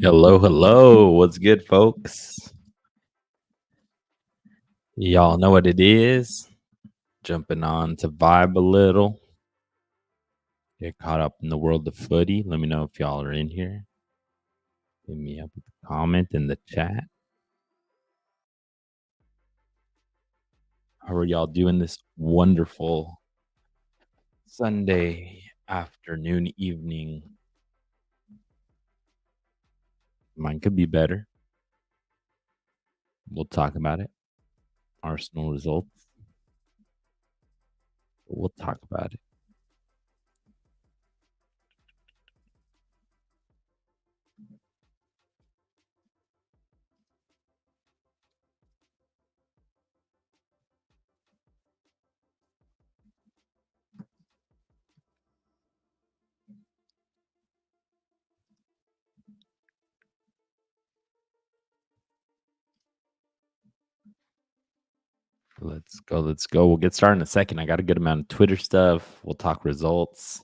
Hello. What's good, folks? Y'all know what it is. Jumping on to vibe a little. Get caught up in the world of footy. Let me know if y'all are in here. Hit me up with a comment in the chat. How are y'all doing this wonderful Sunday afternoon, evening? Mine could be better. We'll talk about it. Arsenal results. We'll talk about it. Let's go. We'll get started in a second. I got a good amount of Twitter stuff. We'll talk results.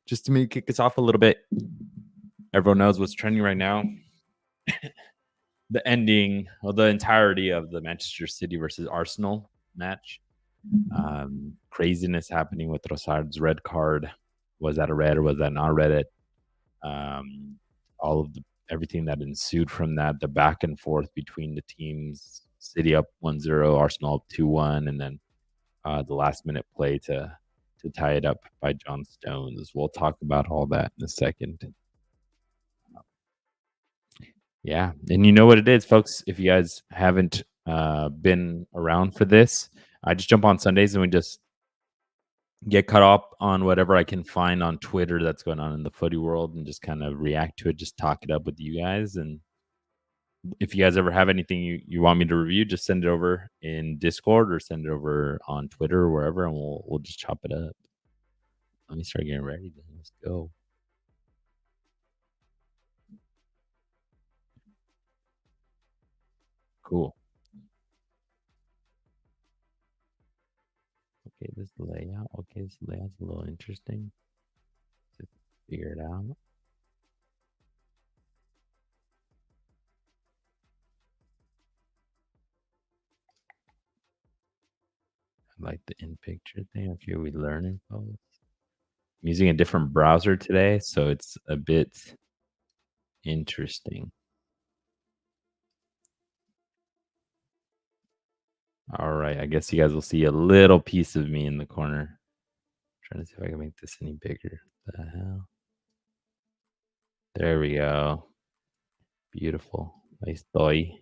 Just to kick us off a little bit, everyone knows what's trending right now. The ending, or the entirety of the Manchester City versus Arsenal match. Craziness happening with Trossard's red card. Was that a red or was that not red? All of everything that ensued from that, the back and forth between the teams. City up 1-0, Arsenal up 2-1, and then the last minute play to tie it up by John Stones. We'll talk about all that in a second. Yeah, and you know what it is, folks. If you guys haven't been around for this, I just jump on Sundays and we just get caught up on whatever I can find on Twitter that's going on in the footy world and just kind of react to it, just talk it up with you guys. And if you guys ever have anything you want me to review, just send it over in Discord or send it over on Twitter or wherever, and we'll just chop it up. Let me start getting ready then. Let's go. Cool. Okay, this layout. Okay, this layout's a little interesting. Just figure it out. I like the in picture thing. Okay, we learning, folks. I'm using a different browser today, so it's a bit interesting. All right, I guess you guys will see a little piece of me in the corner. Trying to see if I can make this any bigger. What the hell? There we go. Beautiful. Nice toy.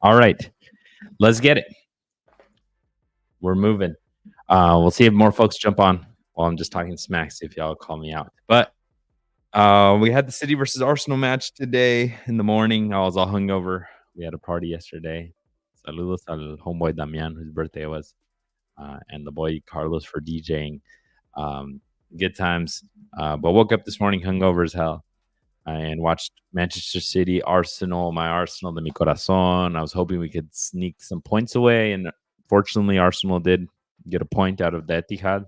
All right, let's get it. We're moving. We'll see if more folks jump on while I'm just talking smack, see if y'all call me out. But we had the City versus Arsenal match today in the morning. I was all hungover. We had a party yesterday. Saludos al homeboy Damian, whose birthday it was, and the boy Carlos for DJing. Good times. But woke up this morning hungover as hell and watched Manchester City, Arsenal, my Arsenal, de mi corazón. I was hoping we could sneak some points away, and fortunately, Arsenal did get a point out of the Etihad.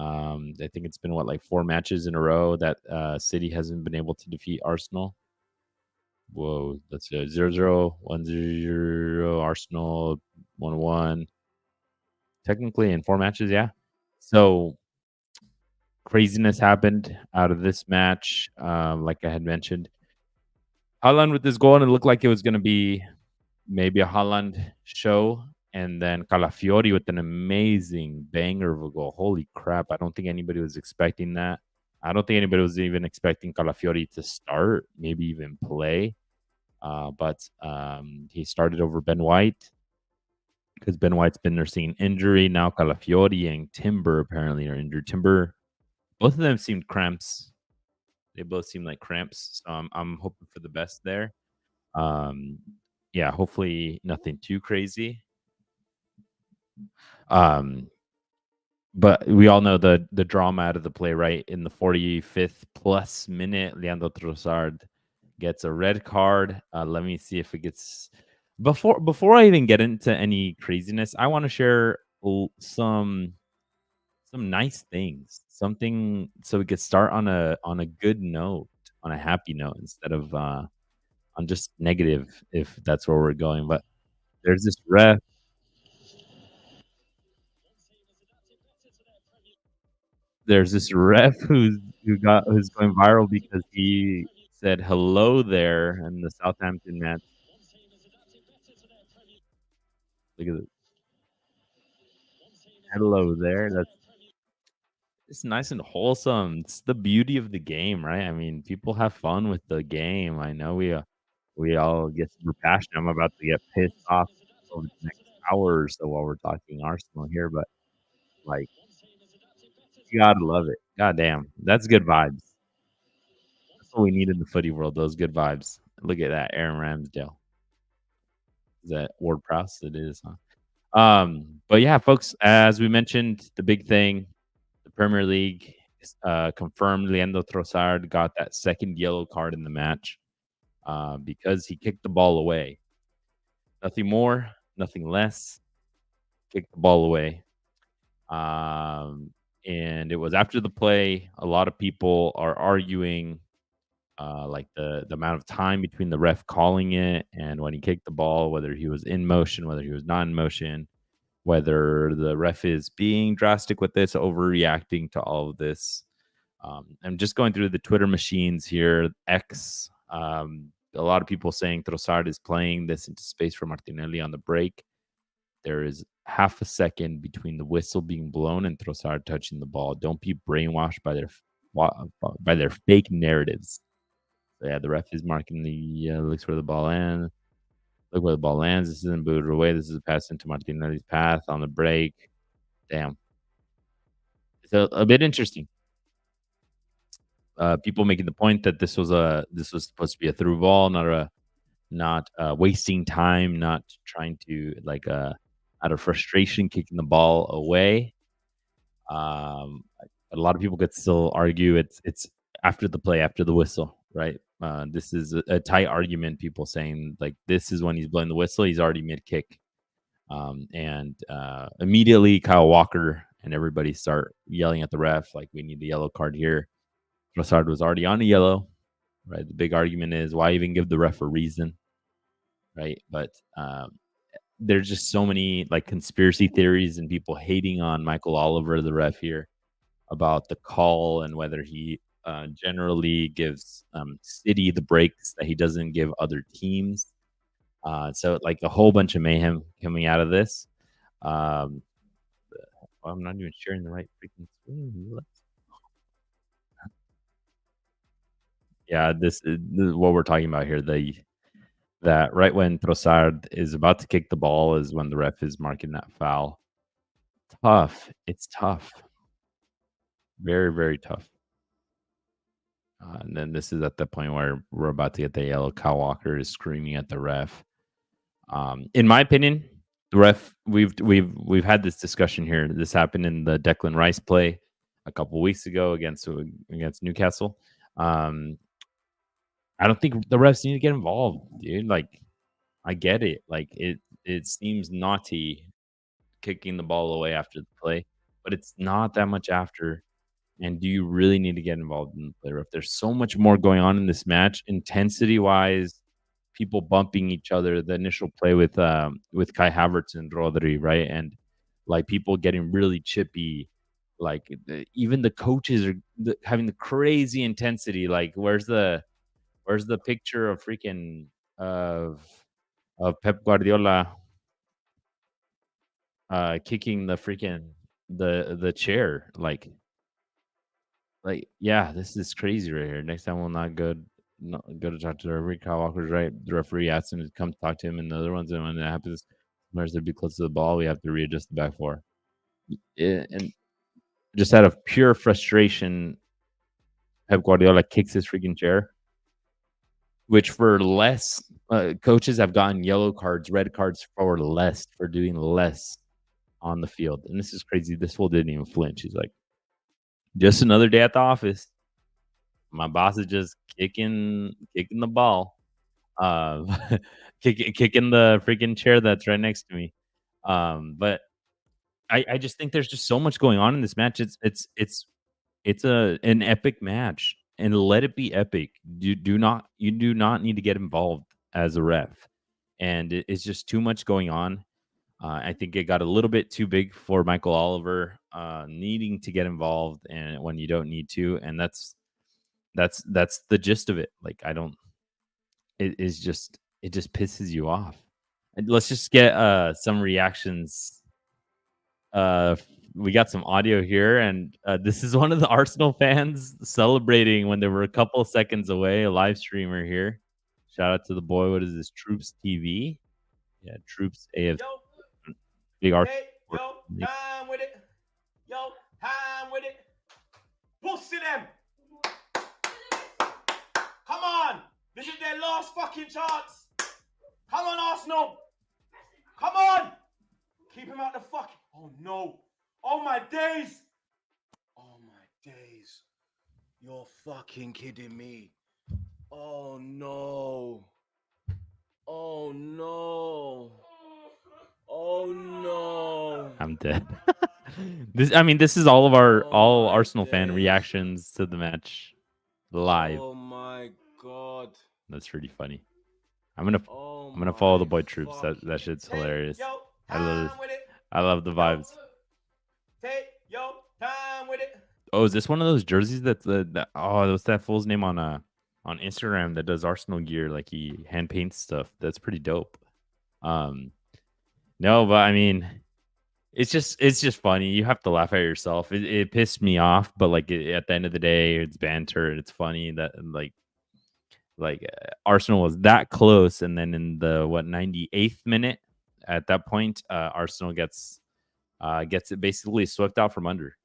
I think it's been, 4 matches in a row that City hasn't been able to defeat Arsenal. Whoa, that's 0-0, 1-0, Arsenal 1-1. Technically in 4 matches, yeah. So craziness happened out of this match. Like I had mentioned, Haaland with this goal, and it looked like it was going to be maybe a Haaland show. And then Calafiori with an amazing banger of a goal. Holy crap. I don't think anybody was expecting that. I don't think anybody was even expecting Calafiori to start, maybe even play. But he started over Ben White because Ben White's been nursing injury. Now Calafiori and Timber apparently are injured. Timber, both of them seemed cramps. They both seem like cramps. So I'm hoping for the best there. Yeah, hopefully nothing too crazy. But we all know the drama out of the play, right? In the 45th plus minute, Leandro Trossard gets a red card. Let me see if it gets... Before I even get into any craziness, I want to share some some nice things, something so we could start on a good note, on a happy note instead of on just negative if that's where we're going. But there's this ref who's going viral because he said hello there in the Southampton match. Look at it. Hello there. That's it's nice and wholesome. It's the beauty of the game, right? I mean, people have fun with the game. I know we all get super passionate. I'm about to get pissed off over the next hour or so while we're talking Arsenal here, but like you gotta love it. God damn, that's good vibes. That's what we need in the footy world. Those good vibes. Look at that, Aaron Ramsdale. Is that Ward Prowse? It is, huh? But yeah, folks, as we mentioned, the big thing, the Premier League confirmed Leandro Trossard got that second yellow card in the match because he kicked the ball away. Nothing more, nothing less. Kicked the ball away. And it was after the play. A lot of people are arguing like the amount of time between the ref calling it and when he kicked the ball, whether he was in motion, whether he was not in motion, whether the ref is being drastic with this, overreacting to all of this. I'm just going through the Twitter machines here. X, a lot of people saying Trossard is playing this into space for Martinelli on the break. There is half a second between the whistle being blown and Trossard touching the ball. Don't be brainwashed by their fake narratives. So yeah, the ref is marking the looks where the ball lands. Look where the ball lands. This isn't booted away. This is a pass into Martinelli's path on the break. Damn. It's a bit interesting. People making the point that this was supposed to be a through ball, not wasting time, not trying to like out of frustration kicking the ball away. A lot of people could still argue it's after the play, after the whistle, right? This is a tight argument. People saying like this is when he's blowing the whistle, he's already mid kick, and immediately Kyle Walker and everybody start yelling at the ref like we need a yellow card here. Trossard was already on a yellow, right? The big argument is why even give the ref a reason, right? But there's just so many like conspiracy theories and people hating on Michael Oliver, the ref here, about the call and whether he generally gives City the breaks that he doesn't give other teams. So like a whole bunch of mayhem coming out of this. I'm not even sharing the right freaking screen. Yeah, this is what we're talking about here. That right when Trossard is about to kick the ball is when the ref is marking that foul. Tough. It's tough. Very, very tough. And then this is at the point where we're about to get the yellow. Kyle Walker is screaming at the ref. In my opinion, the ref we've had this discussion here. This happened in the Declan Rice play a couple weeks ago against Newcastle. I don't think the refs need to get involved, dude. Like, I get it. Like, it seems naughty kicking the ball away after the play, but it's not that much after. And do you really need to get involved in the play ref? There's so much more going on in this match, intensity wise, people bumping each other. The initial play with Kai Havertz and Rodri, right, and like people getting really chippy. Like even the coaches are having the crazy intensity. Like, where's the picture of freaking of Pep Guardiola kicking the freaking the chair like yeah, this is crazy right here. Next time we'll not go to talk to the referee. Kyle Walker's right. The referee asks him to come talk to him and the other ones, and when that happens, sometimes they'd be close to the ball. We have to readjust the back four. And just out of pure frustration, Pep Guardiola kicks his freaking chair. Which for less coaches have gotten yellow cards, red cards for less for doing less on the field. And this is crazy. This fool didn't even flinch. He's like, just another day at the office. My boss is just kicking the ball, uh, kicking the freaking chair that's right next to me. But I just think there's just so much going on in this match. It's an epic match, and let it be epic. You do not need to get involved as a ref, and it's just too much going on. I think it got a little bit too big for Michael Oliver, needing to get involved, and when you don't need to, and that's the gist of it. Like I don't. It just pisses you off. And let's just get some reactions. Uh, we got some audio here, and this is one of the Arsenal fans celebrating when they were a couple seconds away. A live streamer here. Shout out to the boy. What is this? Troops TV. Yeah, Troops AFC. Yo, Big Arsenal. hey, yo, time with it. Yo, time with it. Pussy them. Come on. This is their last fucking chance. Come on, Arsenal. Come on. Keep him out the fucking. Oh, no. Oh, my days. Oh, my days. You're fucking kidding me. Oh, no. Oh, no. Oh, no. I'm dead. This is all of our all my Arsenal fan days. reactions to the match live. Oh, my God. That's pretty funny. I'm gonna Oh, follow the my boy Troops. That fucking shit's days. hilarious. Yo, I love time with it. I love the vibes. Take your time with it. Oh, is this one of those jerseys that's what's that fool's name on Instagram that does Arsenal gear? Like he hand paints stuff. That's pretty dope. No, but I mean, it's just funny. You have to laugh at yourself. It pissed me off, but like at the end of the day, it's banter and it's funny that Arsenal was that close, and then in the 98th minute, at that point, Arsenal gets it basically swept out from under.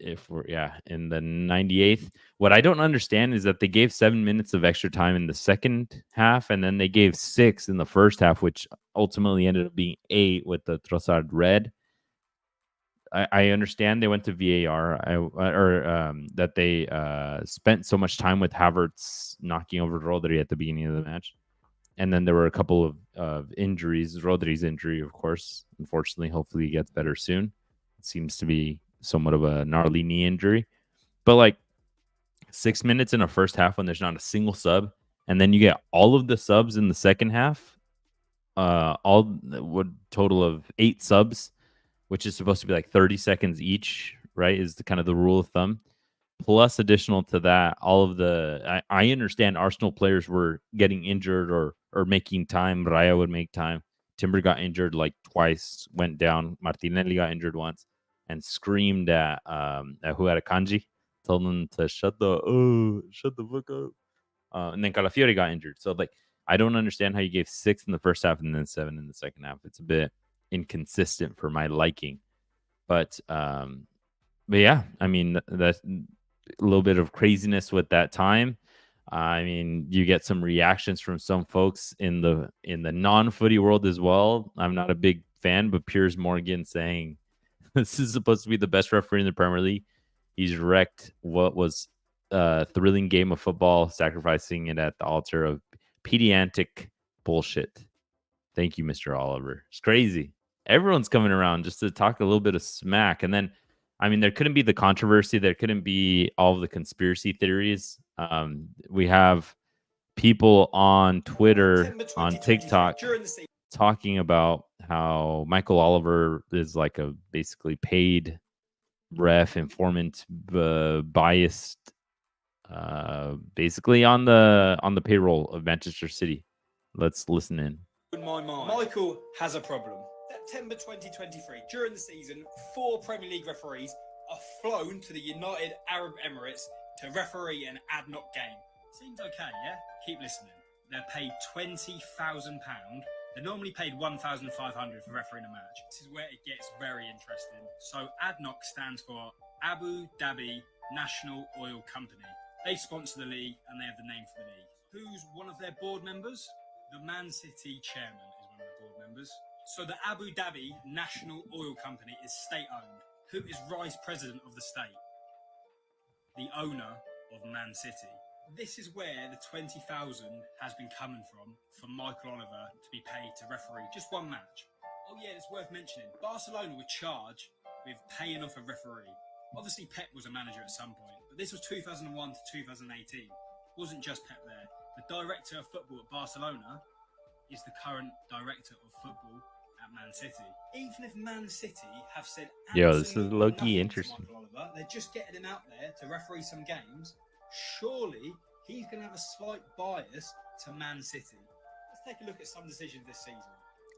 If we're in the 98th, what I don't understand is that they gave 7 minutes of extra time in the second half, and then they gave 6 in the first half, which ultimately ended up being 8 with the Trossard red. I understand they went to VAR, that they spent so much time with Havertz knocking over Rodri at the beginning of the match. And then there were a couple of injuries. Rodri's injury, of course, unfortunately. Hopefully he gets better soon. It seems to be somewhat of a gnarly knee injury. But like 6 minutes in a first half when there's not a single sub, and then you get all of the subs in the second half, all would total of 8 subs, which is supposed to be like 30 seconds each, right? Is the kind of the rule of thumb. Plus, additional to that, all of the I understand Arsenal players were getting injured or making time. Raya would make time. Timber got injured like twice, went down. Martinelli got injured once, and screamed at who had a kanji, told them to shut the fuck up. And then Calafiori got injured. So like, I don't understand how you gave 6 in the first half and then 7 in the second half. It's a bit inconsistent for my liking, but yeah, I mean that's a little bit of craziness with that time. I mean, you get some reactions from some folks in the non-footy world as well. I'm not a big fan, but Piers Morgan saying this is supposed to be the best referee in the Premier League. He's wrecked what was a thrilling game of football, sacrificing it at the altar of pediatric bullshit. Thank you, Mr. Oliver. It's crazy. Everyone's coming around just to talk a little bit of smack. And then, I mean, there couldn't be the controversy. There couldn't be all of the conspiracy theories. We have people on Twitter, on TikTok, talking about how Michael Oliver is like a basically paid ref, informant, biased, basically on the payroll of Manchester City. Let's listen in. In my mind, Michael has a problem. September 2023, during the season, 4 Premier League referees are flown to the United Arab Emirates to referee an ADNOC game. Seems okay, yeah? Keep listening. They're paid £20,000. They're normally paid £1,500 for refereeing a match. This is where it gets very interesting. So ADNOC stands for Abu Dhabi National Oil Company. They sponsor the league and they have the name for the league. Who's one of their board members? The Man City chairman is one of the board members. So the Abu Dhabi National Oil Company is state-owned. Who is vice president of the state? The owner of Man City. This is where the 20,000 has been coming from for Michael Oliver to be paid to referee just one match. Oh yeah, it's worth mentioning. Barcelona were charged with paying off a referee. Obviously, Pep was a manager at some point, but this was 2001 to 2018. It wasn't just Pep there. The director of football at Barcelona is the current director of football at Man City. Even if Man City have said Yo, this is absolutely low-key nothing interesting. to Michael Oliver, they're just getting him out there to referee some games. Surely he's going to have a slight bias to Man City. Let's take a look at some decisions this season.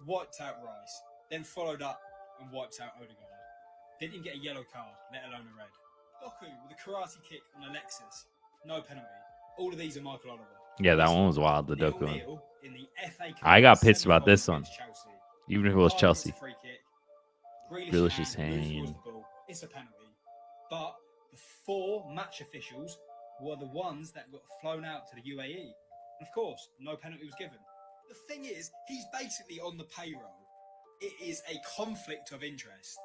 Wiped out Rice, then followed up and wiped out Odegaard. Didn't even get a yellow card, let alone a red. Doku with a karate kick on Alexis. No penalty. All of these are Michael Oliver. Yeah, that one was wild, the Doku one. Nil-nil in the FA Cup I got pissed about this one. against Chelsea. Even if it was Cardi Chelsea. gets a free kick. Grealish's hand moves hand. towards the ball. It's a penalty. But the 4 match officials were the ones that got flown out to the UAE. And of course, no penalty was given. The thing is, he's basically on the payroll. It is a conflict of interest.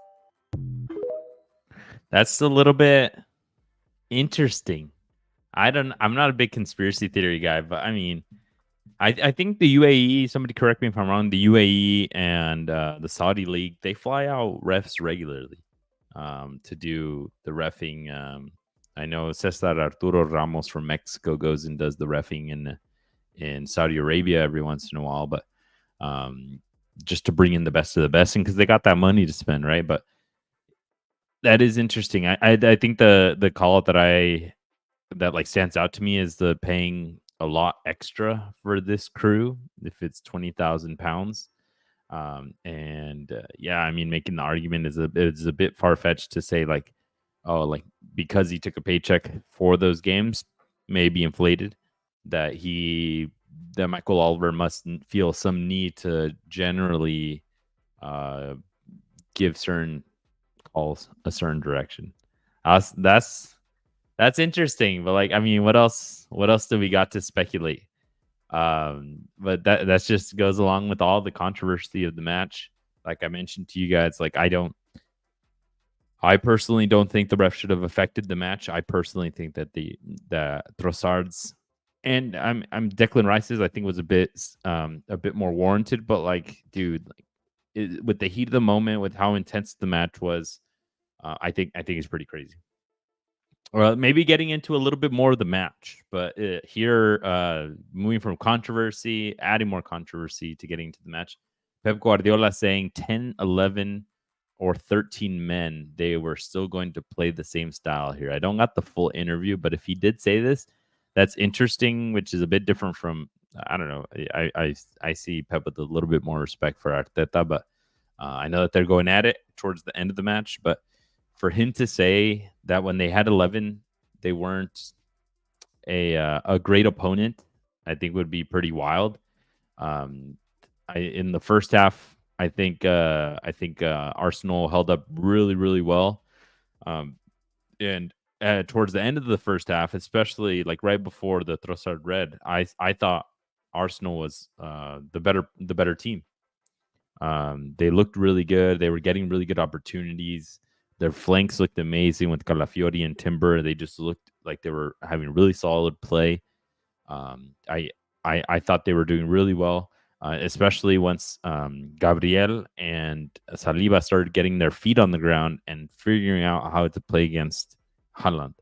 That's a little bit interesting. I'm not a big conspiracy theory guy, but I mean, I think the UAE, somebody correct me if I'm wrong, the UAE and the Saudi League, they fly out refs regularly to do the reffing. I know Cesar Arturo Ramos from Mexico goes and does the reffing in Saudi Arabia every once in a while, but just to bring in the best of the best, and because they got that money to spend, right? But that is interesting. I think the call out that like stands out to me is the paying a lot extra for this crew if it's 20,000 pounds. Yeah, I mean, making the argument is a bit far fetched to say like, oh, like because he took a paycheck for those games, maybe inflated, that Michael Oliver must feel some need to generally give certain calls a certain direction. That's interesting, but like, I mean, what else do we got to speculate? But that's just goes along with all the controversy of the match. Like I mentioned to you guys, like I personally don't think the ref should have affected the match. I personally think that the Trossard's and I'm Declan Rice's I think was a bit more warranted, but like, dude, like with the heat of the moment, with how intense the match was, I think it's pretty crazy. Or maybe getting into a little bit more of the match, but here, moving from controversy, adding more controversy to getting to the match. Pep Guardiola saying 10, 11, or 13 men, they were still going to play the same style here. I don't got the full interview, but if he did say this, that's interesting, which is a bit different from, I don't know. I see Pep with a little bit more respect for Arteta, but I know that they're going at it towards the end of the match, but for him to say that when they had 11, they weren't a great opponent, I think would be pretty wild. In the first half, I think Arsenal held up really, really well, and towards the end of the first half, especially like right before the Trossard red, I thought Arsenal was the better team. They looked really good. They were getting really good opportunities. Their flanks looked amazing with Calafiori and Timber. They just looked like they were having really solid play. I thought they were doing really well, especially once Gabriel and Saliba started getting their feet on the ground and figuring out how to play against Haaland.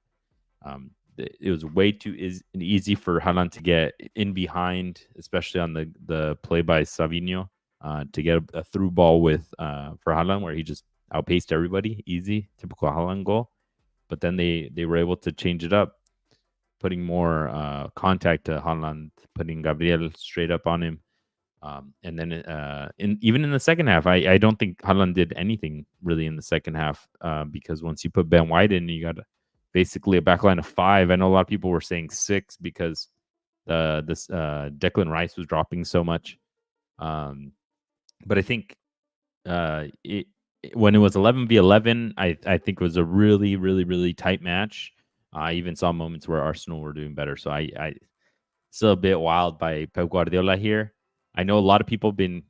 It was way too easy for Haaland to get in behind, especially on the play by Savinho, to get a through ball for Haaland where he just outpaced everybody. Easy, typical Haaland goal. But then they were able to change it up, putting more contact to Haaland, putting Gabriel straight up on him. And then even in the second half, I don't think Haaland did anything really in the second half, because once you put Ben White in, you got basically a backline of 5. I know a lot of people were saying 6 because this Declan Rice was dropping so much. But I think when it was 11v11, I think it was a really, really, really tight match. I even saw moments where Arsenal were doing better. So I still a bit wild by Pep Guardiola here. I know a lot of people have been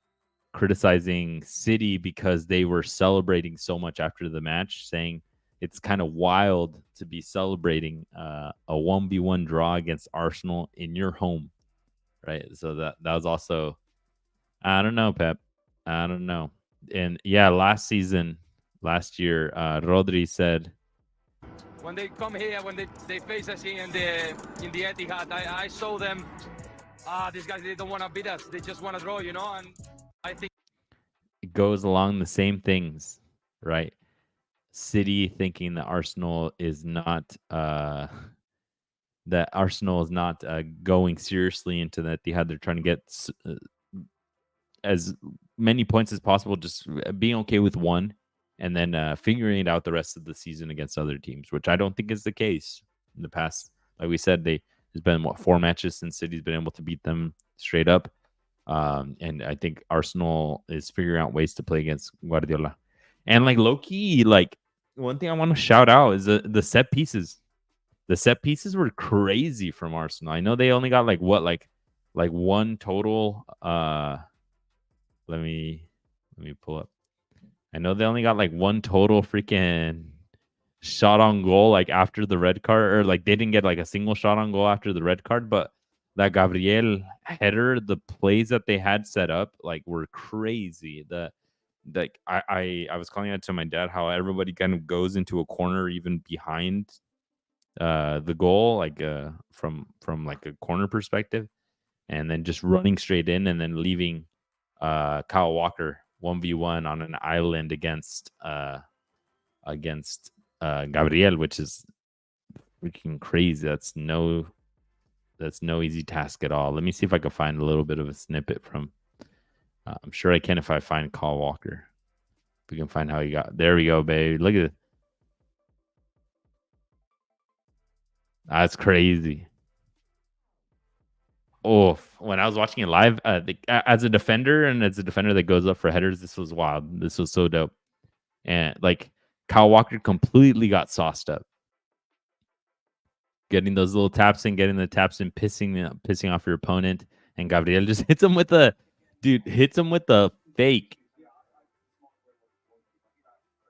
criticizing City because they were celebrating so much after the match, saying it's kind of wild to be celebrating a 1v1 draw against Arsenal in your home, right? So that was also, I don't know, Pep. I don't know. And yeah, last year, Rodri said, when they come here, when they face us here in the Etihad, I saw them. These guys, they don't want to beat us. They just want to draw, and I think it goes along the same things, right? City thinking that Arsenal is not going seriously into that. They're trying to get as many points as possible, just being okay with one, and then figuring it out the rest of the season against other teams, which I don't think is the case in the past. Like we said, there's been 4 matches since City's been able to beat them straight up. And I think Arsenal is figuring out ways to play against Guardiola. And like low key, like one thing I want to shout out is the set pieces. The set pieces were crazy from Arsenal. I know they only got like one total. Let me pull up. I know they only got like one total freaking shot on goal, like after the red card, or like they didn't get like a single shot on goal after the red card. But that Gabriel header, the plays that they had set up, like were crazy. I was calling out to my dad how everybody kind of goes into a corner even behind the goal, like from like a corner perspective, and then just running straight in and then leaving Kyle Walker 1v1 on an island against Gabriel, which is freaking crazy. That's no easy task at all. Let me see if I can find a little bit of a snippet from. I'm sure I can if I find Kyle Walker. If we can find how he got. There we go, baby. Look at it. That's crazy. Oh, when I was watching it live, as a defender that goes up for headers, this was wild. This was so dope. And like Kyle Walker completely got sauced up, getting those little taps in, pissing off your opponent. And Gabriel just hits him with a fake.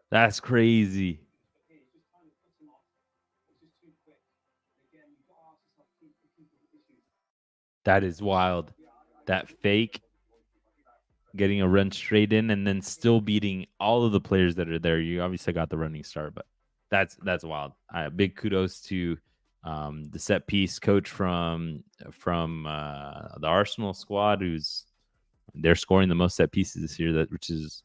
That's crazy. That is wild. That fake, getting a run straight in and then still beating all of the players that are there. You obviously got the running start, but that's wild. Big kudos to the set piece coach from the Arsenal squad, they're scoring the most set pieces this year, which is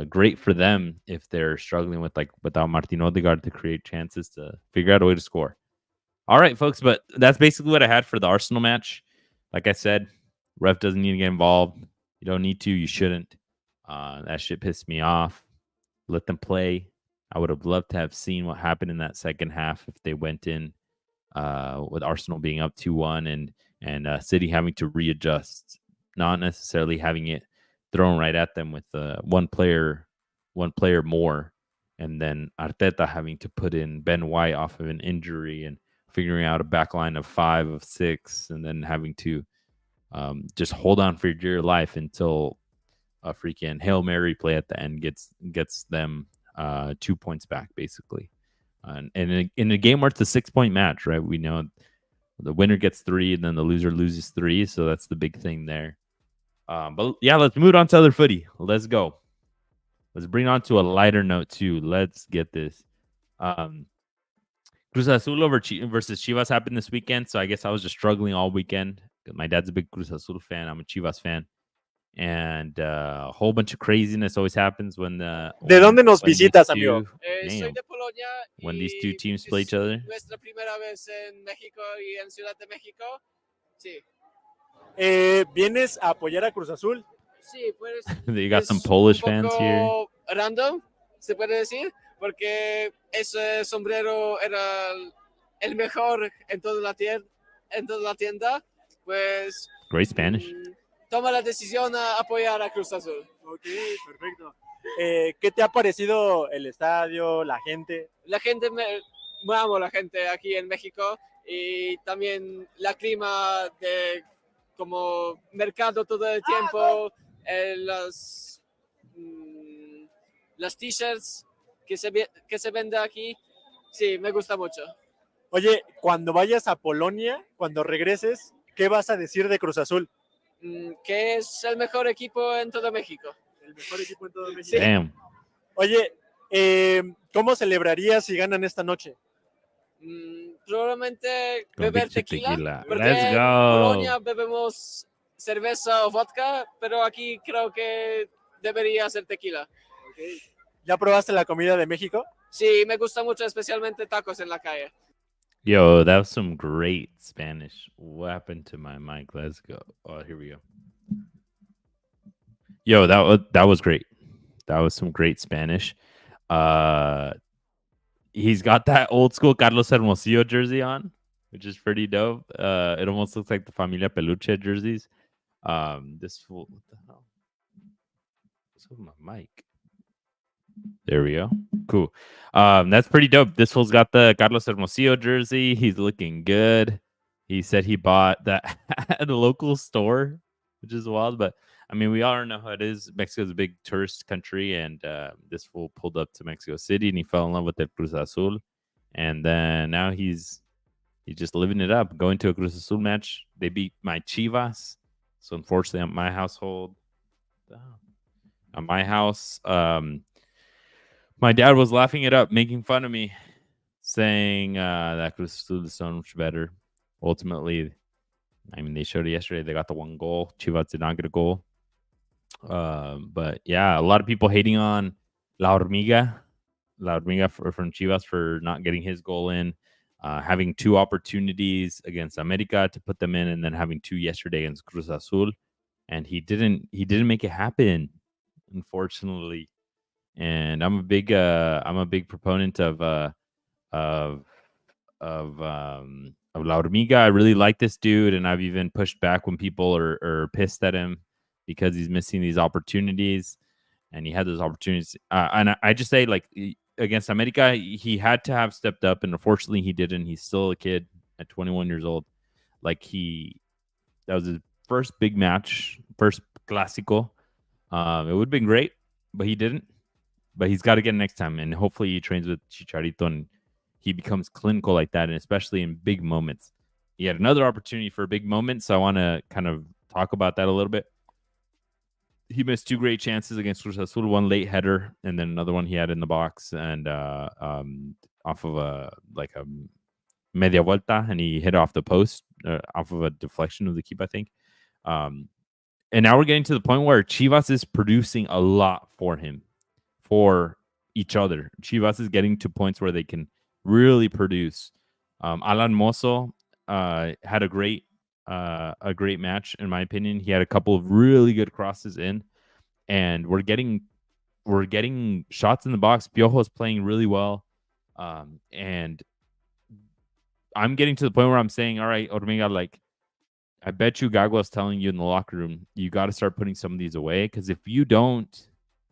great for them if they're struggling without Martin Odegaard to create chances to figure out a way to score. All right, folks, but that's basically what I had for the Arsenal match. Like I said, ref doesn't need to get involved. You don't need to. You shouldn't. That shit pissed me off. Let them play. I would have loved to have seen what happened in that second half if they went in with Arsenal being up 2-1 and City having to readjust, not necessarily having it thrown right at them with one player more, and then Arteta having to put in Ben White off of an injury and figuring out a back line of 5 of 6, and then having to just hold on for dear life until a freaking Hail Mary play at the end gets them 2 points back, basically. And in a game where it's a 6-point match, right? We know the winner gets 3 and then the loser loses 3. So that's the big thing there. But yeah, let's move on to other footy. Let's go. Let's bring on to a lighter note too. Let's get this. Cruz Azul versus Chivas happened this weekend, so I guess I was just struggling all weekend. My dad's a big Cruz Azul fan. I'm a Chivas fan. And a whole bunch of craziness always happens when ¿De dónde nos visitas, amigo? Soy de Polonia when these two teams play each other. Nuestra primera vez en México y en Ciudad de México. Sí. ¿Vienes a apoyar a Cruz Azul? Sí, pues. You got some Polish fans here. Random, se puede decir, porque ese sombrero era el mejor en toda la tienda, pues. Great Spanish. Toma la decisión a apoyar a Cruz Azul. Ok, perfecto. ¿Qué te ha parecido el estadio, la gente? La gente, amo la gente aquí en México y también la clima de como mercado todo el tiempo, las t-shirts que se venden aquí, sí, me gusta mucho. Oye, cuando vayas a Polonia, cuando regreses, ¿qué vas a decir de Cruz Azul? Que es el mejor equipo en todo México. El mejor equipo en todo México. Sí. Damn. Oye, ¿cómo celebrarías si ganan esta noche? Probablemente Con beber pinche tequila. Porque Let's en go. Polonia bebemos cerveza o vodka, pero aquí creo que debería ser tequila. ¿Ya probaste la comida de México? Sí, me gusta mucho, especialmente tacos en la calle. Yo, that was some great Spanish. What happened to my mic? Let's go. Oh, here we go. Yo, that was great. That was some great Spanish. He's got that old school Carlos Hermosillo jersey on, which is pretty dope. It almost looks like the Familia Peluche jerseys. This fool, what the hell? What's with my mic? There we go. Cool. That's pretty dope. This fool's got the Carlos Hermosillo jersey. He's looking good. He said he bought that at a local store, which is wild. But I mean, we all know how it is. Mexico's a big tourist country, and this fool pulled up to Mexico City and he fell in love with the Cruz Azul. And then now he's just living it up, going to a Cruz Azul match. They beat my Chivas. So unfortunately, on my household, on my house, my dad was laughing it up, making fun of me, saying that Cruz Azul is so much better. Ultimately, I mean, they showed it yesterday. They got the one goal. Chivas did not get a goal. But yeah, a lot of people hating on La Hormiga from Chivas for not getting his goal in, having two opportunities against America to put them in, and then having two yesterday against Cruz Azul, and he didn't make it happen, unfortunately. And I'm a big proponent of La Hormiga. I really like this dude, and I've even pushed back when people are pissed at him because he's missing these opportunities, and he had those opportunities. And I just say, like, against America, he had to have stepped up, and unfortunately, he didn't. He's still a kid at 21 years old. Like, that was his first big match, first Clásico. It would have been great, but he didn't. But he's got to get it next time, and hopefully he trains with Chicharito and he becomes clinical like that, and especially in big moments. He had another opportunity for a big moment, so I want to kind of talk about that a little bit. He missed two great chances against Cruz Azul, one late header, and then another one he had in the box, and off of a media vuelta, and he hit off the post, off of a deflection of the keeper, I think. And now we're getting to the point where Chivas is producing a lot for him, for each other. Chivas is getting to points where they can really produce. Alan Mozo had a great match, in my opinion. He had a couple of really good crosses in, and we're getting shots in the box. Piojo's playing really well, and I'm getting to the point where I'm saying, all right, Hormiga, like, I bet you Gago's telling you in the locker room, you got to start putting some of these away, because if you don't,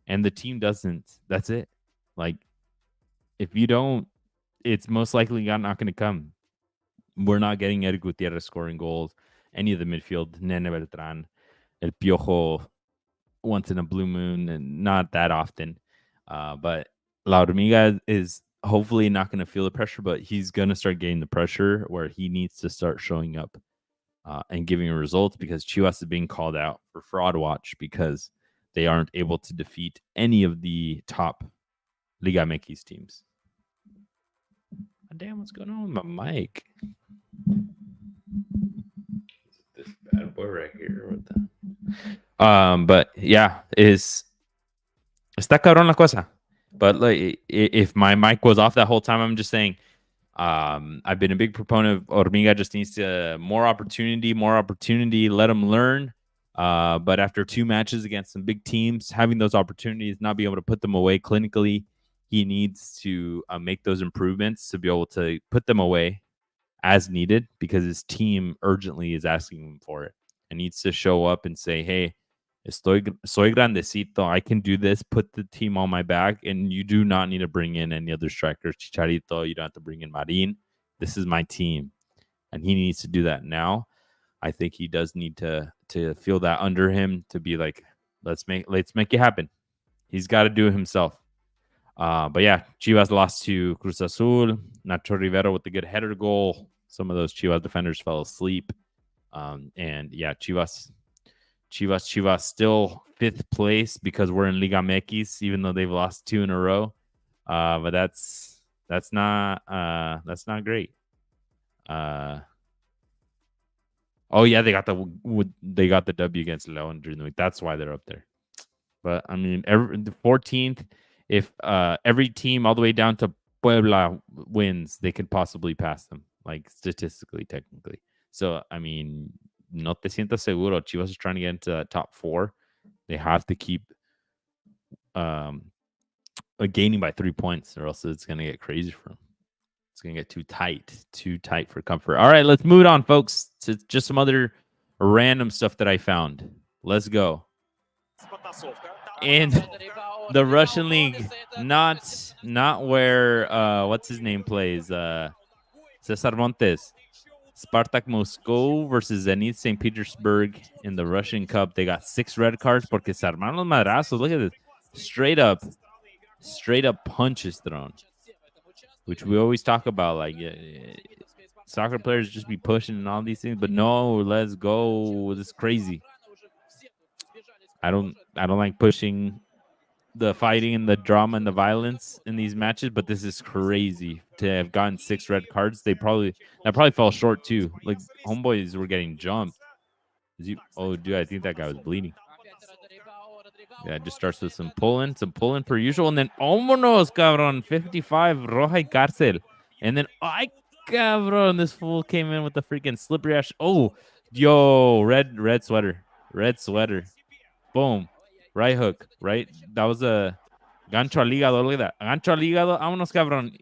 and the team doesn't, that's it. Like, if you don't, it's most likely not going to come. We're not getting Eric Gutierrez scoring goals, any of the midfield, Nene Beltran, El Piojo once in a blue moon, and not that often. But La Hormiga is hopefully not going to feel the pressure, but he's going to start getting the pressure where he needs to start showing up and giving results, because Chivas is being called out for fraud watch because they aren't able to defeat any of the top Liga MX teams. Damn, what's going on with my mic? This bad boy right here. What the? But yeah, está cabrón la cosa. But like, if my mic was off that whole time, I'm just saying, I've been a big proponent of Hormiga. Just needs more opportunity, let him learn. But after two matches against some big teams, having those opportunities, not being able to put them away clinically, he needs to make those improvements to be able to put them away as needed, because his team urgently is asking him for it, and needs to show up and say, hey, soy grandecito, I can do this, put the team on my back, and you do not need to bring in any other strikers, Chicharito, you don't have to bring in Marin. This is my team, and he needs to do that now. I think he does need to feel that under him, to be like, let's make it happen. He's got to do it himself. But yeah, Chivas lost to Cruz Azul. Nacho Rivera with the good header goal. Some of those Chivas defenders fell asleep. And yeah, Chivas Chivas still 5th place because we're in Liga MX, even though they've lost 2 in a row. But that's not great. Oh yeah, they got the W against León during the week. That's why they're up there. But I mean, the 14th, if every team all the way down to Puebla wins, they could possibly pass them, like statistically, technically. So I mean, no te sientas seguro. Chivas is trying to get into that top 4. They have to keep gaining by 3 points, or else it's gonna get crazy for them. It's gonna get too tight for comfort. All right, let's move on, folks, to just some other random stuff that I found. Let's go. In the Russian league, not where what's his name plays, Cesar Montes. Spartak Moscow versus Zenit St. Petersburg in the Russian Cup. They got 6 red cards porque se armaron los madrazos. Look at this. Straight up punches thrown, which we always talk about. Like soccer players just be pushing and all these things, but no, let's go. This is crazy. I don't like pushing the fighting and the drama and the violence in these matches, but this is crazy to have gotten 6 red cards. That probably fell short too. Like homeboys were getting jumped. Oh, dude, I think that guy was bleeding. Yeah, it just starts with some pulling per usual, and then vámonos, cabrón, 55 roja y cárcel, and then ay, cabrón, this fool came in with the freaking slippery ash. Oh, yo, red sweater, boom. Right hook, right? That was a gancho al hígado. Look at that. Gancho al hígado. Vámonos, cabrón.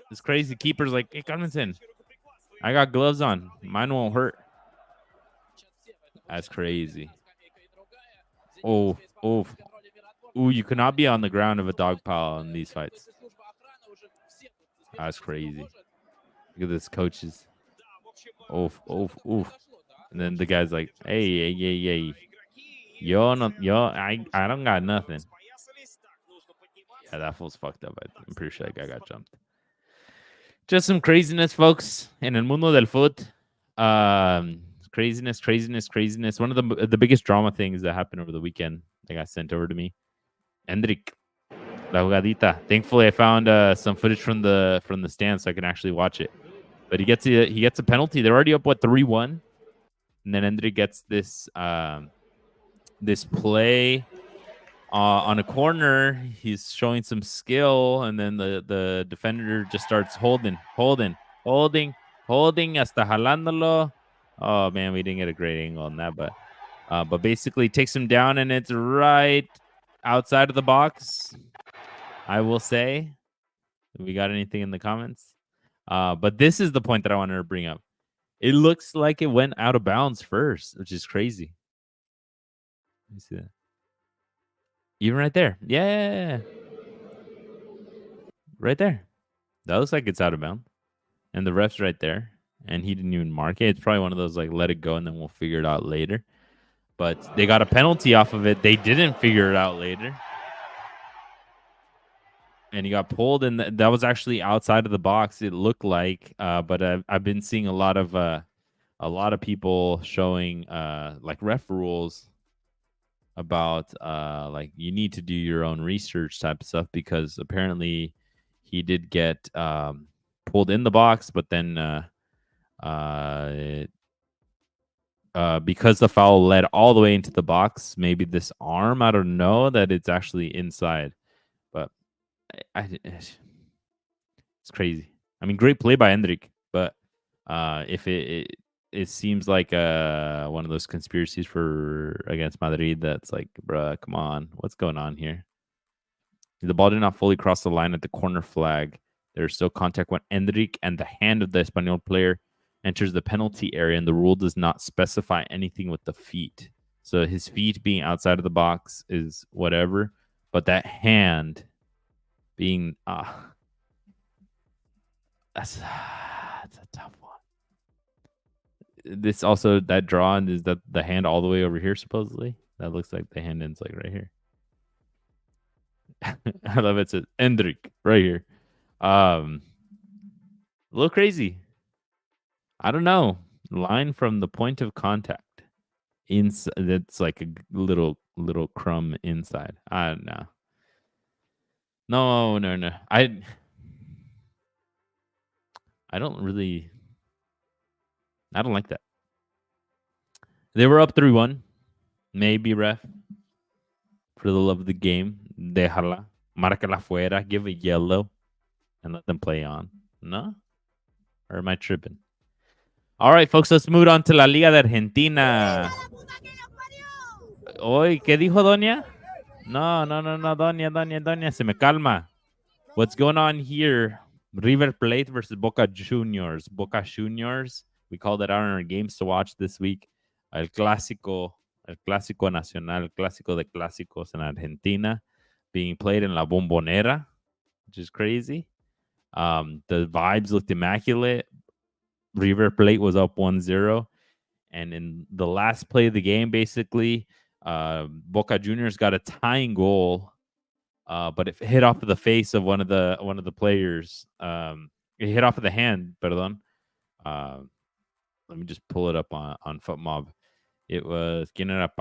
It's crazy. Keeper's like, hey, cálmense. I got gloves on. Mine won't hurt. That's crazy. Oh. Ooh, you cannot be on the ground of a dog pile in these fights. That's crazy. Look at this, coaches. Oof. And then the guy's like, hey. Yo, I don't got nothing. Yeah, that fool's fucked up. I'm pretty sure that guy got jumped. Just some craziness, folks. En el mundo del foot. Craziness. One of the biggest drama things that happened over the weekend that got sent over to me. Hendrik, la jugadita. Thankfully, I found some footage from the stand so I can actually watch it. But he gets a penalty. They're already up 3-1, and then Hendrik gets this play on a corner. He's showing some skill, and then the defender just starts holding hasta jalándolo. Oh man, we didn't get a great angle on that, but basically takes him down, and it's right outside of the box. I will say, we got anything in the comments? But this is the point that I wanted to bring up. It looks like it went out of bounds first, which is crazy. Let me see that. Even right there. Yeah. Right there. That looks like it's out of bounds. And the ref's right there. And he didn't even mark it. It's probably one of those, like, let it go and then we'll figure it out later. But they got a penalty off of it. They didn't figure it out later. And he got pulled, and that was actually outside of the box, it looked like. But I've been seeing a lot of people showing like ref rules about like you need to do your own research type of stuff, because apparently he did get pulled in the box, but then because the foul led all the way into the box, maybe this arm, I don't know, that it's actually inside. But it's crazy. I mean, great play by Hendrik, but if it seems like one of those conspiracies against Madrid that's like, bruh, come on, what's going on here? The ball did not fully cross the line at the corner flag. There's still contact when Hendrik and the hand of the Espanyol player enters the penalty area, and the rule does not specify anything with the feet. So his feet being outside of the box is whatever, but that hand being that's a tough one. This also, that drawn is that the hand all the way over here, supposedly. That looks like the hand ends like right here. I love it. It says Hendrik right here. A little crazy. I don't know. Line from the point of contact. inside. That's like a little crumb inside. I don't know. No. I don't like that. They were up 3-1. Maybe, ref. For the love of the game, déjala. Márcala fuera. Give a yellow. And let them play on. No? Or am I tripping? All right, folks, let's move on to La Liga de Argentina. Oy, ¿qué dijo Doña? No, Doña, se me calma. What's going on here? River Plate versus Boca Juniors. Boca Juniors. We called it out on our games to watch this week. El clásico nacional, el clásico de clásicos en Argentina, being played in La Bombonera, which is crazy. The vibes looked immaculate. River Plate was up 1-0. And in the last play of the game, basically, Boca Juniors got a tying goal, but it hit off of the face of one of the players. It hit off of the hand, perdón. Let me just pull it up on FootMob. It was ¿quién era?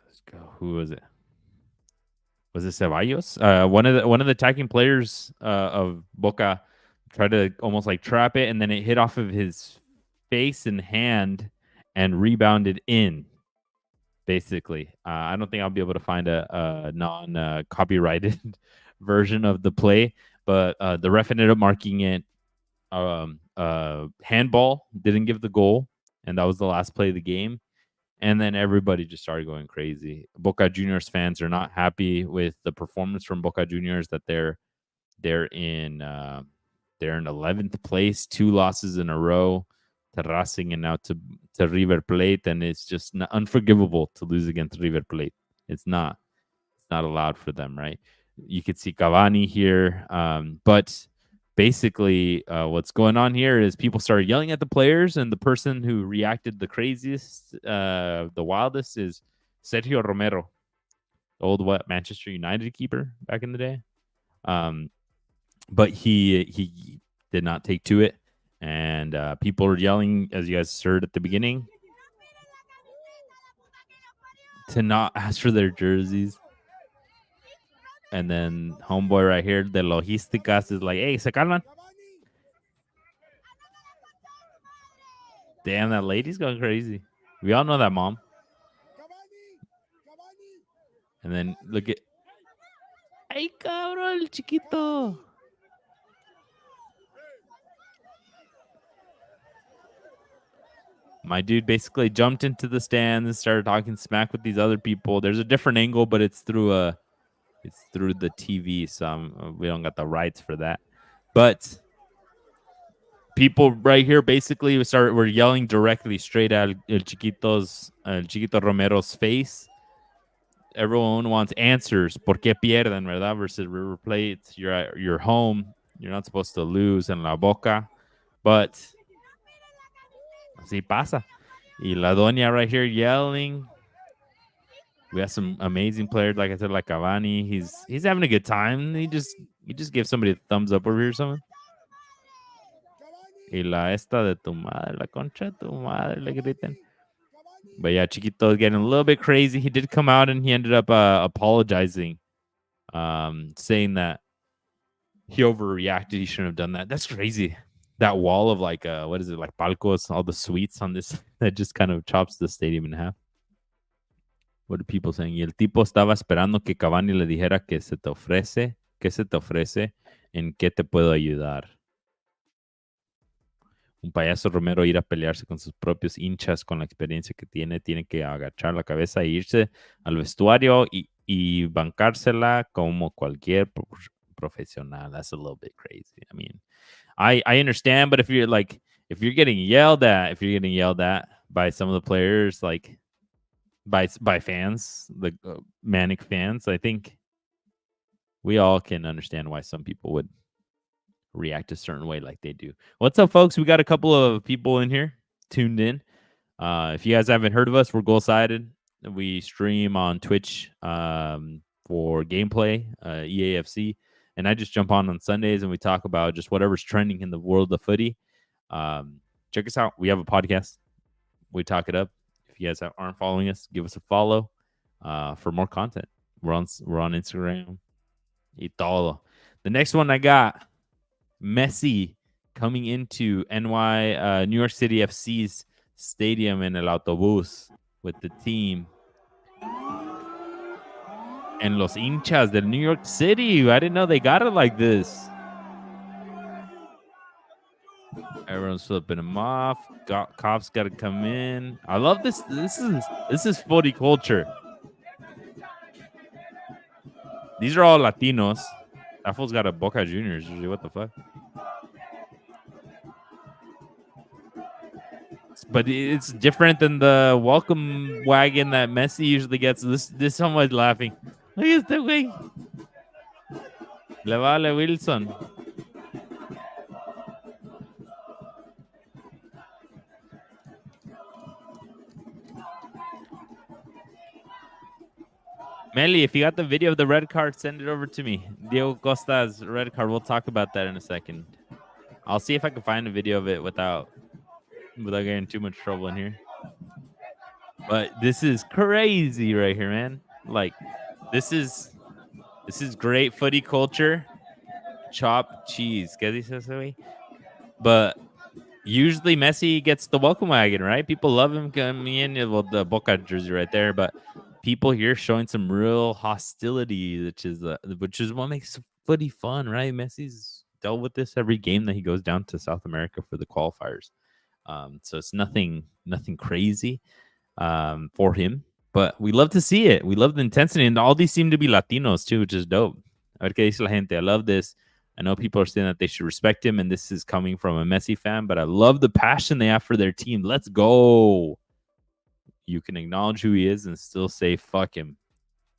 Let's go. Who was it? Was it Ceballos? One of the attacking players of Boca tried to almost like trap it, and then it hit off of his face and hand and rebounded in. Basically, I don't think I'll be able to find a non-copyrighted version of the play, but the ref ended up marking it handball. Didn't give the goal, and that was the last play of the game. And then everybody just started going crazy. Boca Juniors fans are not happy with the performance from Boca Juniors. That they're in 11th place, 2 losses in a row to Racing and now to River Plate, and it's just unforgivable to lose against River Plate. It's not allowed for them, right? You could see Cavani here, but basically, what's going on here is people started yelling at the players, and the person who reacted the craziest, the wildest, is Sergio Romero, old Manchester United keeper back in the day. But he did not take to it, and people were yelling, as you guys heard at the beginning, to not ask for their jerseys. And then homeboy right here, the Logísticas, is like, hey, se calman. Damn, that lady's going crazy. We all know that mom. And then look at... Ay, cabrón, el chiquito. My dude basically jumped into the stands and started talking smack with these other people. There's a different angle, but it's through the TV, so we don't got the rights for that. But people right here basically were yelling directly straight at El Chiquito Romero's face. Everyone wants answers. ¿Por qué pierden, verdad? Versus River Plate. You're at your home. You're not supposed to lose en La Boca. But así pasa. Y la doña right here yelling. We have some amazing players, like I said, like Cavani. He's having a good time. He just gave somebody a thumbs up over here or something. Y la esta de tu madre, la concha de tu madre, le griten. But yeah, Chiquito is getting a little bit crazy. He did come out and he ended up apologizing, saying that he overreacted. He shouldn't have done that. That's crazy. That wall of like, what is it, like palcos, all the suites on this, that just kind of chops the stadium in half. What are people saying? Y el tipo estaba esperando que Cavani le dijera que se te ofrece, en qué te puedo ayudar. Un payaso Romero ir a pelearse con sus propios hinchas con la experiencia que tiene que agachar la cabeza e irse al vestuario y bancársela como cualquier profesional. That's a little bit crazy. I mean, I understand, but if you're getting yelled at by some of the players, like by fans, like manic fans, I think we all can understand why some people would react a certain way like they do. What's up, folks? We got a couple of people in here tuned in. If you guys haven't heard of us, we're Goal-Sided. We stream on Twitch for gameplay, EAFC, and I just jump on Sundays and we talk about just whatever's trending in the world of footy. Check us out. We have a podcast. We talk it up. If you guys aren't following us, give us a follow for more content. We're on Instagram. Y todo. The next one I got, Messi coming into New York City FC's stadium in el autobús with the team. And los hinchas del New York City. I didn't know they got it like this. Everyone's flipping him off. Cops got to come in. I love this. This is footy culture. These are all Latinos. That fool's got a Boca Juniors. What the fuck? But it's different than the welcome wagon that Messi usually gets. This someone's laughing. Look at este güey. Le vale Wilson. Meli, if you got the video of the red card, send it over to me. Diego Costa's red card. We'll talk about that in a second. I'll see if I can find a video of it without getting too much trouble in here. But this is crazy right here, man. Like, this is great footy culture. Chop cheese. But usually Messi gets the welcome wagon, right? People love him coming in. Well, the Boca jersey right there, but people here showing some real hostility, which is what makes footy fun, right? Messi's dealt with this every game that he goes down to South America for the qualifiers. So it's nothing crazy for him, but we love to see it. We love the intensity, and all these seem to be Latinos too, which is dope. A ver qué dice la gente. I love this. I know people are saying that they should respect him, and this is coming from a Messi fan, but I love the passion they have for their team. Let's go. You can acknowledge who he is and still say, fuck him.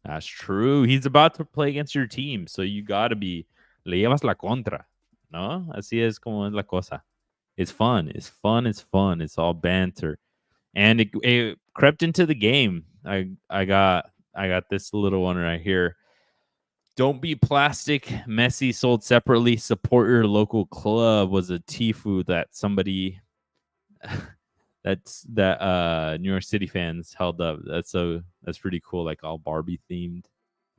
That's true. He's about to play against your team, so you got to be, le llevas la contra, ¿no? Así es como es la cosa. It's fun. It's fun. It's fun. It's all banter. And it crept into the game. I got this little one right here. Don't be plastic. Messi sold separately. Support your local club was a Tifu that somebody that New York City fans held up. That's pretty cool. Like all Barbie themed,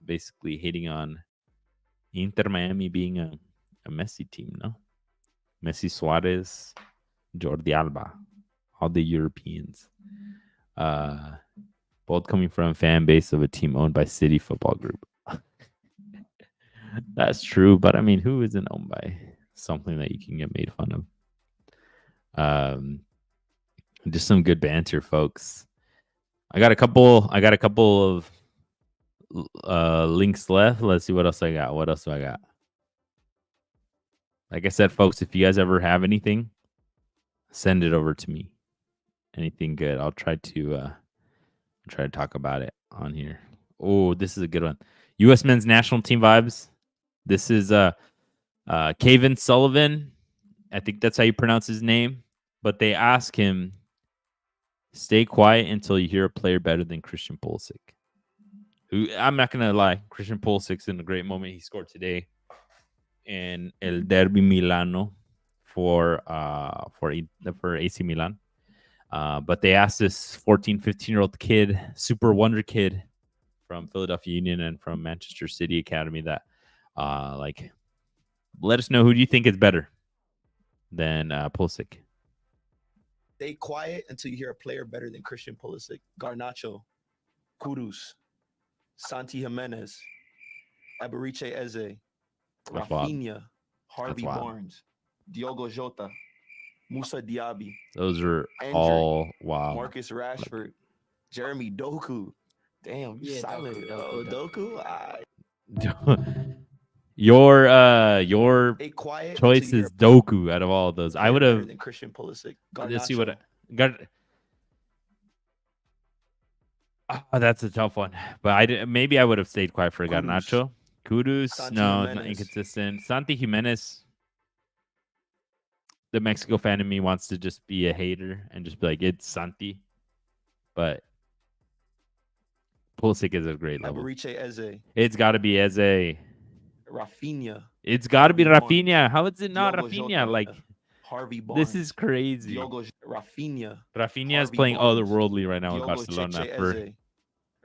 basically hating on Inter Miami being a Messi team. No, Messi, Suarez, Jordi Alba, all the Europeans, both coming from a fan base of a team owned by City Football Group. That's true, but I mean, who isn't owned by something that you can get made fun of? Just some good banter, folks. I got a couple of links left. Let's see what else I got. What else do I got? Like I said, folks, if you guys ever have anything, send it over to me. Anything good, I'll try to talk about it on here. Oh, this is a good one. U.S. men's national team vibes. This is Kevin Sullivan. I think that's how you pronounce his name. But they ask him, stay quiet until you hear a player better than Christian Pulisic. Who, I'm not going to lie, Christian Pulisic's in a great moment. He scored today in El Derby Milano for AC Milan. But they asked this 14, 15-year-old kid, super wonder kid from Philadelphia Union and from Manchester City Academy that, let us know, who do you think is better than Pulisic? Stay quiet until you hear a player better than Christian Pulisic. Garnacho, Kudus, Santi Jimenez, Eberiche Eze, Rafinha, Harvey Barnes, Diogo Jota, Musa Diaby. Those are Endrick, all wow. Marcus Rashford, Jeremy Doku. Damn, you silent. Doku. Your choice is Doku out of all of those. I would have Christian Pulisic. Let's see what I got. That's a tough one, but maybe I would have stayed quiet for Garnacho. Kudus, no, not inconsistent. Santi Jimenez. The Mexico fan in me wants to just be a hater and just be like, it's Santi, but Pulisic is a great level. It's got to be Eze. Rafinha. It's got to be Rafinha. How is it not Rafinha? Like Harvey Barnes. This is crazy. Diogo Rafinha. Rafinha is Harvey playing Barnes, otherworldly right now with Diogo Barcelona. Eze,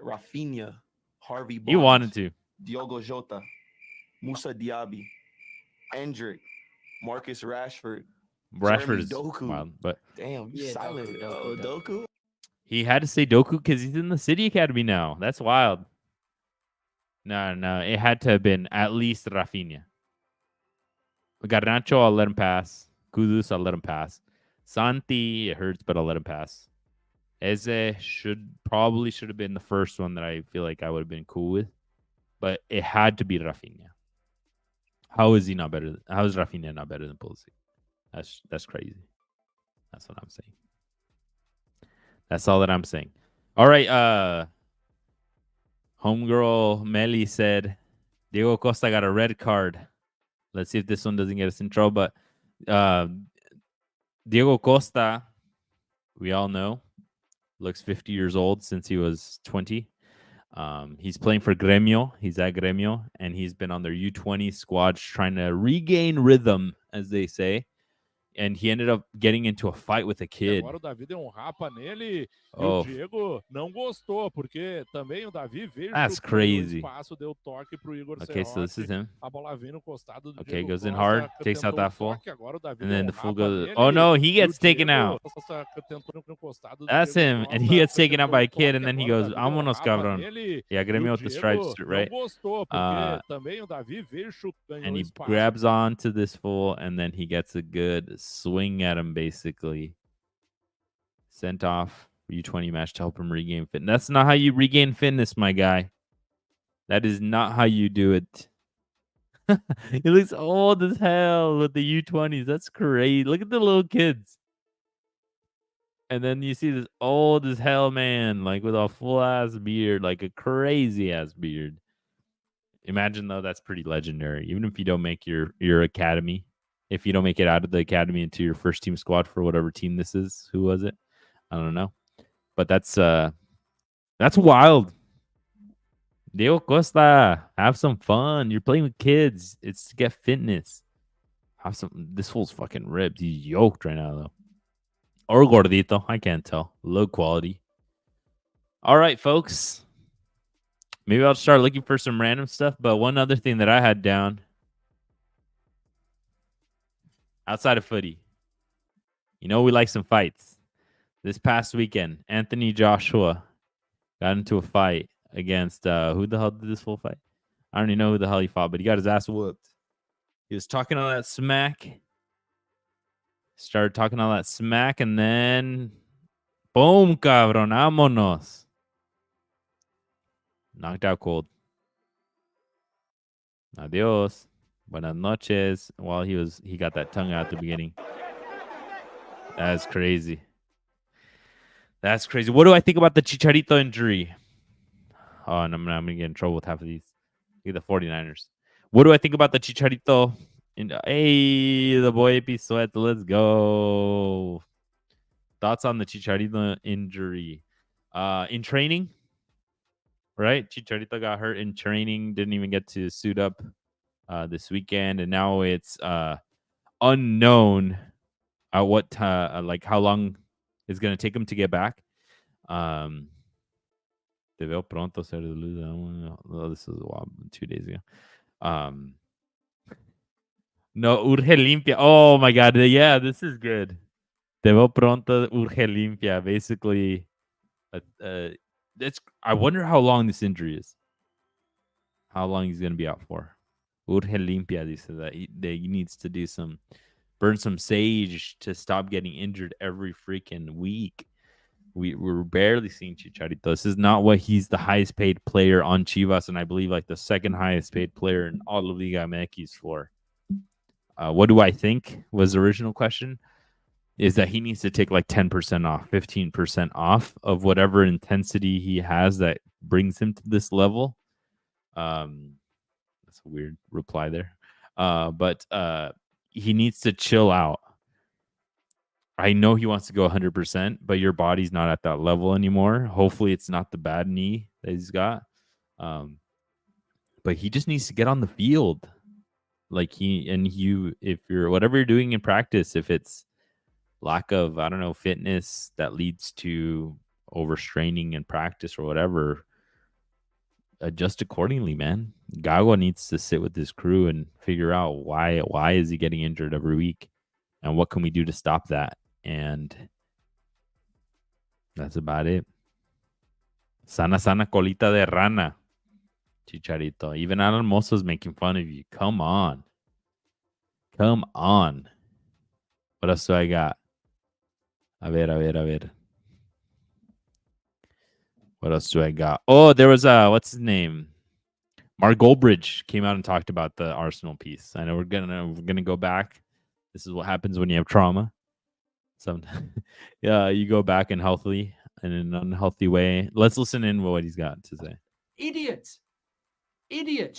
Rafinha, Harvey Barnes. He wanted to. Diogo Jota, Musa Diaby, Endrick, Marcus Rashford. Rashford is Doku. wild, but Damn, you Yeah, silent. Doku. he had to say Doku because he's in the City Academy now. That's wild. No, it had to have been at least Rafinha. Garnacho, I'll let him pass. Kudus, I'll let him pass. Santi, it hurts, but I'll let him pass. Eze probably should have been the first one that I feel like I would have been cool with, but it had to be Rafinha. How is he not better? How is Rafinha not better than Pulisic? That's crazy. That's what I'm saying. That's all that I'm saying. All right. Homegirl Melly said Diego Costa got a red card. Let's see if this one doesn't get us in trouble. But Diego Costa, we all know, looks 50 years old since he was 20. He's playing for Gremio. He's at Gremio, and he's been on their U20 squad trying to regain rhythm, as they say. And he ended up getting into a fight with a kid. Agora o Davi deu rapa nele e Oh, o Diego não gostou, porque também o Davi veio that's pro crazy. espaço, deu toque pro Igor Okay, so this is him. A bola vem no costado do Okay, Diego goes in Costa, hard, takes out tentou that full. toque, agora o Davi And then deu the full rapa goes. nele, Oh, no, he e o gets taken Diego out. Costa tentou no costado do That's Diego him. And Costa, he gets taken out tentou by a toque, kid, and then he agora o goes, Davi deu vámonos, rapa cabrón. nele, Yeah, e Gremio o with the stripes, Diego right? não gostou, porque também o Davi veio ganhou And he espaço. grabs onto this fool, and then he gets a good swing at him, basically. Sent off U20 match to help him regain fitness. That's not how you regain fitness, my guy. That is not how you do it. He looks old as hell with the U20s. That's crazy. Look at the little kids. And then you see this old as hell man, like with a full ass beard, like a crazy ass beard. Imagine though, that's pretty legendary. Even if you don't make your academy, if you don't make it out of the academy into your first team squad for whatever team this is, who was it? I don't know. But that's wild. Diego Costa, have some fun. You're playing with kids. It's to get fitness. Have some. This fool's fucking ripped. He's yoked right now, though. Or gordito. I can't tell. Low quality. All right, folks. Maybe I'll start looking for some random stuff. But one other thing that I had down outside of footy, we like some fights. This past weekend, Anthony Joshua got into a fight against who the hell did this fool fight? I don't even know who the hell he fought, but he got his ass whooped. He was talking all that smack. Started talking all that smack, and then boom, cabrón, vámonos. Knocked out cold. Adios. Buenas noches. While he got that tongue out at the beginning. That's crazy. That's crazy. What do I think about the Chicharito injury? Oh, and I'm going to get in trouble with half of these. Look at the 49ers. What do I think about the Chicharito? Hey, the boy AP Sweat. Let's go. Thoughts on the Chicharito injury? In training, right? Chicharito got hurt in training. Didn't even get to suit up this weekend. And now it's unknown at what like how long it's going to take him to get back. Te veo pronto, ser de luz. Oh, this was a while, 2 days ago. No, urge limpia. Oh my God. Yeah, this is good. Te veo pronto, urge limpia. Basically, I wonder how long this injury is. How long he's going to be out for. Urge limpia, dice that he needs to do burn some sage to stop getting injured every freaking week. We're barely seeing Chicharito. This is not what he's the highest paid player on Chivas, and I believe like the second highest paid player in all of Liga MX for. What do I think was the original question? Is that he needs to take like 10% off, 15% off of whatever intensity he has that brings him to this level. That's a weird reply there. But he needs to chill out. I know he wants to go 100%, but your body's not at that level anymore. Hopefully it's not the bad knee that he's got. But he just needs to get on the field. Like if you're whatever you're doing in practice, if it's lack of, I don't know, fitness that leads to overstraining in practice or whatever, adjust accordingly, man. Gago needs to sit with this crew and figure out why is he getting injured every week and what can we do to stop that. And that's about it. Sana colita de rana, Chicharito. Even Alan Moso's making fun of you. Come on. Come on. What else do I got? A ver. What else do I got? Oh, there was what's his name? Mark Goldbridge came out and talked about the Arsenal piece. I know we're gonna go back. This is what happens when you have trauma. Yeah, you go back in an unhealthy way. Let's listen in what he's got to say. Idiots.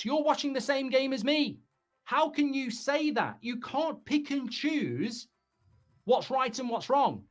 You're watching the same game as me. How can you say that? You can't pick and choose what's right and what's wrong.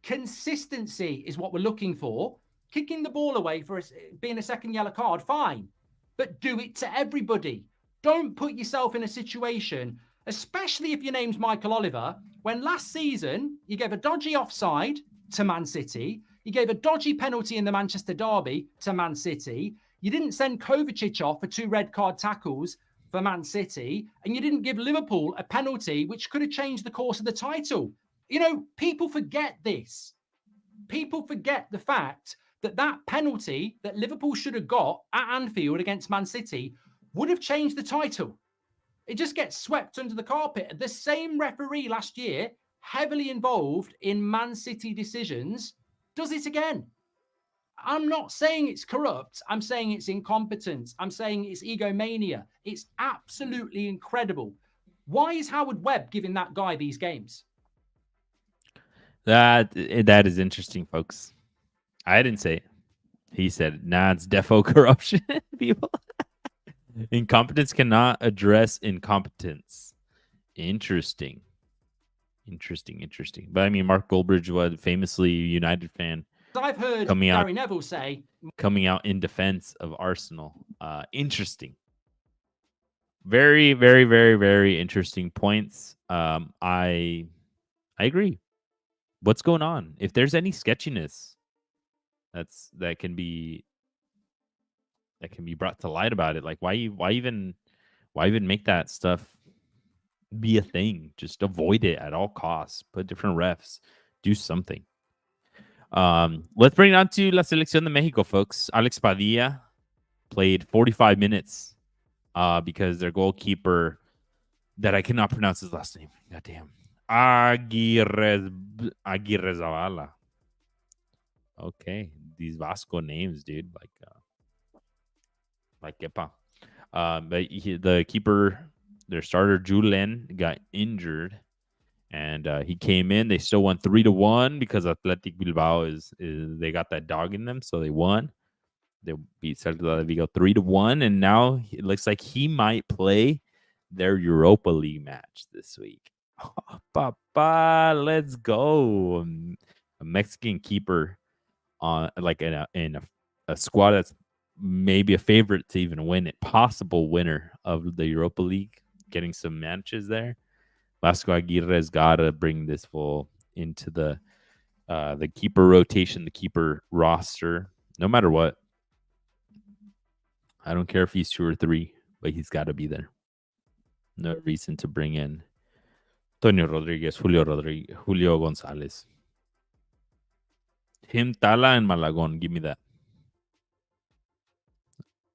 Consistency is what we're looking for. Kicking the ball away for being a second yellow card, fine. But do it to everybody. Don't put yourself in a situation, especially if your name's Michael Oliver, when last season you gave a dodgy offside to Man City, you gave a dodgy penalty in the Manchester derby to Man City, you didn't send Kovacic off for 2 red card tackles for Man City, and you didn't give Liverpool a penalty which could have changed the course of the title. You know, people forget this. People forget the fact that penalty that Liverpool should have got at Anfield against Man City would have changed the title. It just gets swept under the carpet. The same referee last year, heavily involved in Man City decisions, does it again. I'm not saying it's corrupt. I'm saying it's incompetence. I'm saying it's egomania. It's absolutely incredible. Why is Howard Webb giving that guy these games? That is interesting, folks. I didn't say it. He said, nah, it's defo corruption, people. Incompetence cannot address incompetence. Interesting. But I mean, Mark Goldbridge was famously a United fan. I've heard Gary Neville say, coming out in defense of Arsenal. Interesting. Very, very, very, very interesting points. I agree. What's going on? If there's any sketchiness that can be brought to light about it, like why even make that stuff be a thing? Just avoid it at all costs. Put different refs. Do something. Let's bring it on to La Selección de Mexico, folks. Alex Padilla played 45 minutes because their goalkeeper, that I cannot pronounce his last name. Goddamn. Aguirre Zavala. Okay, these Vasco names, dude. Like Kepa. But the keeper, their starter Julen, got injured, and he came in. They still won 3-1 because Athletic Bilbao they got that dog in them, so they won. They beat Celta de Vigo 3-1, and now it looks like he might play their Europa League match this week. Oh, papa, let's go! A Mexican keeper on in a squad that's maybe a favorite to even win it, possible winner of the Europa League, getting some matches there. Vasco Aguirre's got to bring this full into the keeper rotation, the keeper roster, no matter what. I don't care if he's 2 or 3, but he's got to be there. No reason to bring in Antonio Rodriguez, Julio Gonzalez. Him, Tala, and Malagon. Give me that.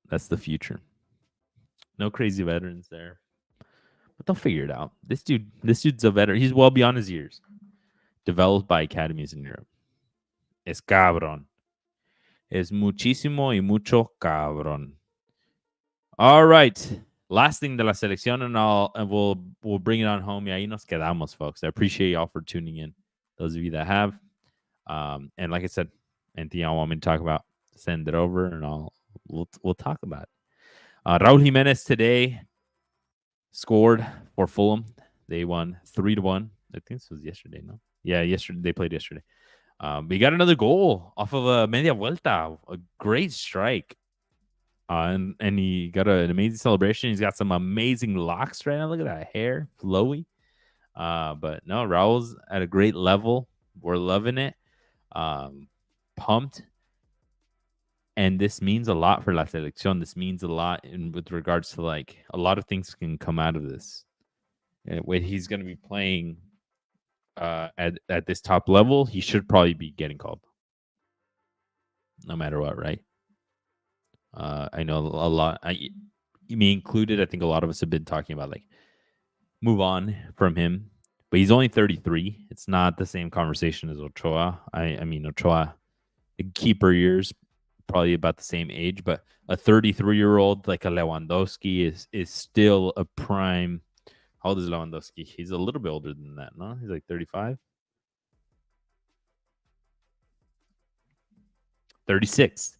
That's the future. No crazy veterans there. But they'll figure it out. This dude's a veteran. He's well beyond his years. Developed by academies in Europe. Es cabrón. Es muchísimo y mucho cabrón. All right. Last thing de la selección, and we'll bring it on home. Y ahí nos quedamos, folks. I appreciate y'all for tuning in. Those of you that have. And like I said, anything y'all want me to talk about, send it over and we'll talk about it. Raul Jimenez today scored for Fulham. They won 3-1. I think this was yesterday, no? Yeah, yesterday. They played yesterday. But he got another goal off of a media vuelta. A great strike. And he got an amazing celebration. He's got some amazing locks right now. Look at that hair, flowy. But no, Raul's at a great level. We're loving it. Pumped. And this means a lot for La Selección. This means a lot with regards to like a lot of things can come out of this. When he's going to be playing at this top level, he should probably be getting called, no matter what, right? I know a lot. Me included. I think a lot of us have been talking about like move on from him, but he's only 33. It's not the same conversation as Ochoa. I mean Ochoa, keeper years, probably about the same age, but a 33-year-old like a Lewandowski is still a prime. How old is Lewandowski? He's a little bit older than that, no? He's like 35. 36.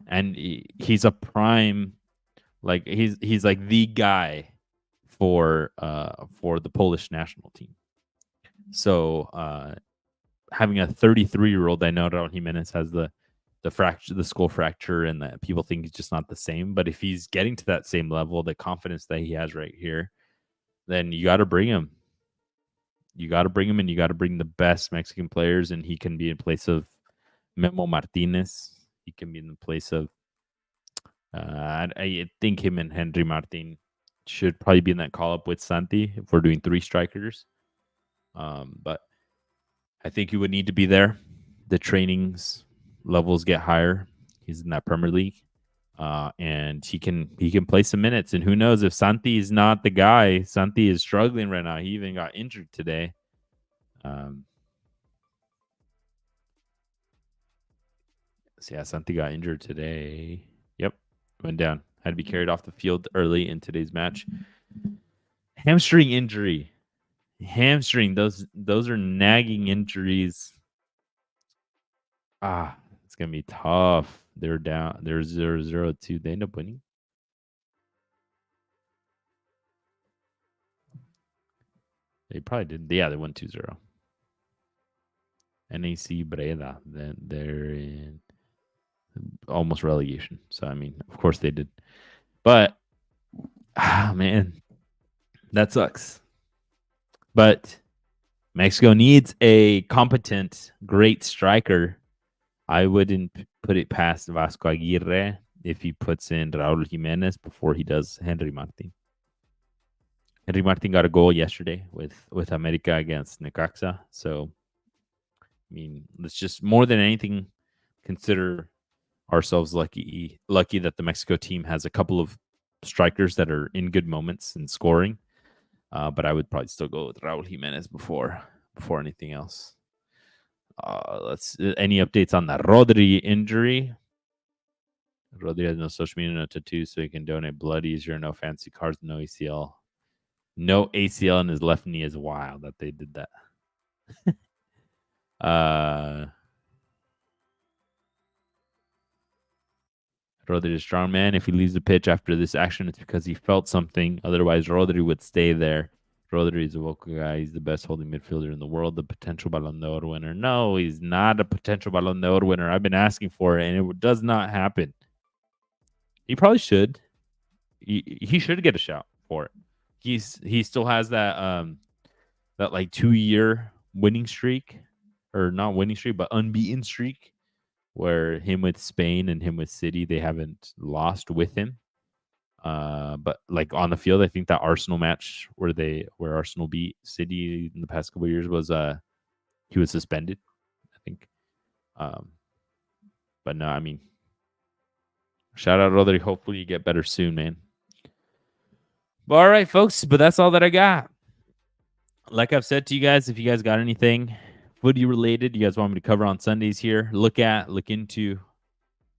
And he's a prime, like he's like the guy for the Polish national team. So having a 33-year-old, I know Raul Jimenez has the fracture, the skull fracture, and that people think he's just not the same. But if he's getting to that same level, the confidence that he has right here, then you got to bring him. You got to bring him, and you got to bring the best Mexican players, and he can be in place of Memo Martinez. He can be in the place of, I think him and Henry Martin should probably be in that call-up with Santi if we're doing 3 strikers. But I think he would need to be there. The trainings levels get higher. He's in that Premier League. And he can play some minutes. And who knows if Santi is not the guy. Santi is struggling right now. He even got injured today. So yeah, Santi got injured today. Yep, went down. Had to be carried off the field early in today's match. Hamstring injury. Hamstring. Those are nagging injuries. It's gonna be tough. They're down. They're 0-2. They end up winning. They probably did. Yeah, they won 2-0. NAC Breda. Then they're in almost relegation. So I mean, of course they did. But man, that sucks. But Mexico needs a competent, great striker. I wouldn't put it past Vasco Aguirre if he puts in Raul Jimenez before he does Henry Martin. Henry Martin got a goal yesterday with America against Necaxa. So, I mean, let's just more than anything consider ourselves lucky that the Mexico team has a couple of strikers that are in good moments and scoring. But I would probably still go with Raul Jimenez before anything else. Any updates on that Rodri injury? Rodri has no social media, no tattoos, so he can donate blood easier. No fancy cars, no ACL. No ACL in his left knee is wild that they did that. Rodri is strong man. If he leaves the pitch after this action, it's because he felt something. Otherwise, Rodri would stay there. Rodri is a vocal guy. He's the best holding midfielder in the world, the potential Ballon d'Or winner. No, he's not a potential Ballon d'Or winner. I've been asking for it, and it does not happen. He probably should. He should get a shout for it. He still has that like 2-year winning streak, or not winning streak, but unbeaten streak, where him with Spain and him with City, they haven't lost with him. But like on the field, I think that Arsenal match where Arsenal beat City in the past couple of years was he was suspended, I think. But no, I mean, shout out Rodri. Hopefully you get better soon, man. But all right, folks. But that's all that I got. Like I've said to you guys, if you guys got anything footy related you guys want me to cover on Sundays here, look into,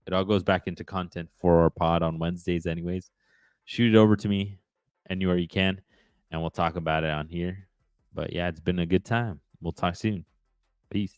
it all goes back into content for our pod on Wednesdays anyways. Shoot it over to me anywhere you can, and we'll talk about it on here. But yeah, it's been a good time. We'll talk soon. Peace.